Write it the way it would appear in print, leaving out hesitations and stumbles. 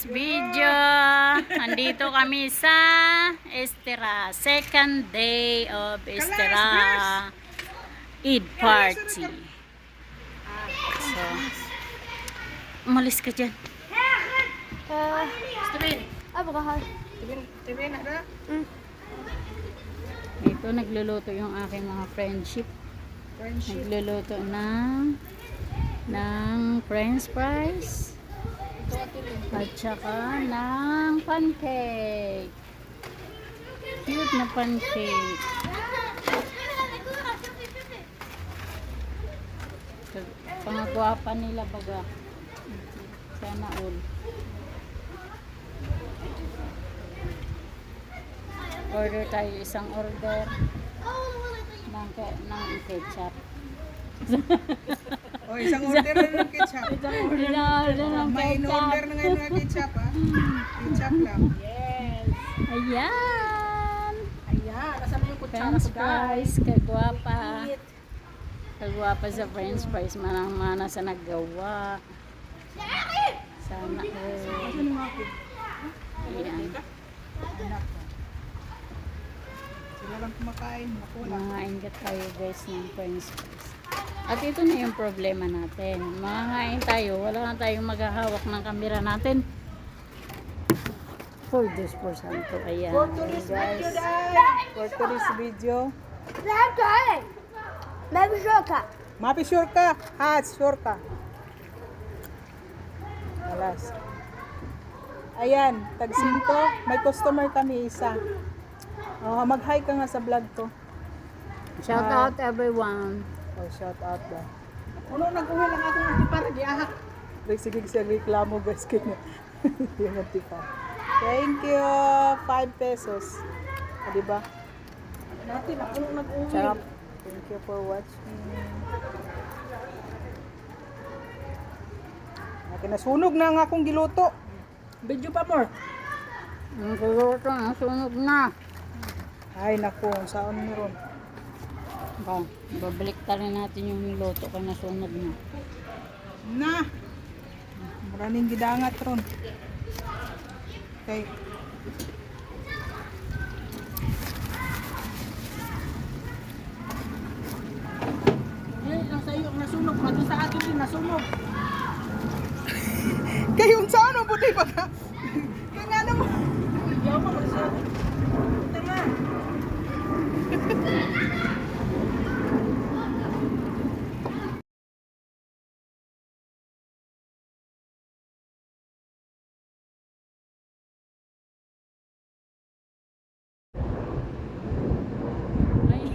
video. Andito kami sa Estera. Second day of Estera Eid party. So, umalis ka dyan. Apa kahal? Ito, nagluluto yung aking mga friendship. Nagluluto ng french fries. At saka ng pancake. Cute na pancake. Pangagwapa nila baga. Sana all. Order tayo isang order ng ketchup. Oh, isang order na ng ketchup. May in-order na ngayon ng ketchup, ha? Ketchup lang. Yes. Ayan! Ayan, nasaan yung kutsara French ko guys? fries, kagwapa. Kagwapa sa french fries, manang-mana sa naggawa. Sana all. Ayan. Sila lang kumakain. Ako wala. Mangain ka tayo guys ng french fries. At ito na yung problema natin. Mangain tayo, wala na tayong maghahawak ng kamera natin. For this for santo. Ayan. For today's video, guys. For today's video. Mapi sure ka. Ha, sure ka. Alas. Ayan, tag 5. May customer kami isa. Oh, mag-hi ka nga sa vlog to. Shout out everyone. Oh, shout out ba. Ano, nag-uwi lang ako ng tipa, nag-iahak. Sige siya reklamo guys kanya. Yung tipa. Thank you. 5 pesos. Ah, diba? Dati, ako nung nag-uwi. Sarap. Thank you for watching. Nasunog na ang akong giluto. Video pa more. Ang kuluto, ang sunog na. Ay naku, saan meron? Okay, babalik rin natin yung niluto kung nasunog na. Na! Maraming gidangat ron. Okay. Yan lang sa'yo ang nasunog. Pati sa akin din nasunog. Kayong saan ang buti pa ka? Kaya nga naman. Yaw pa ko siya. Tama. Ay.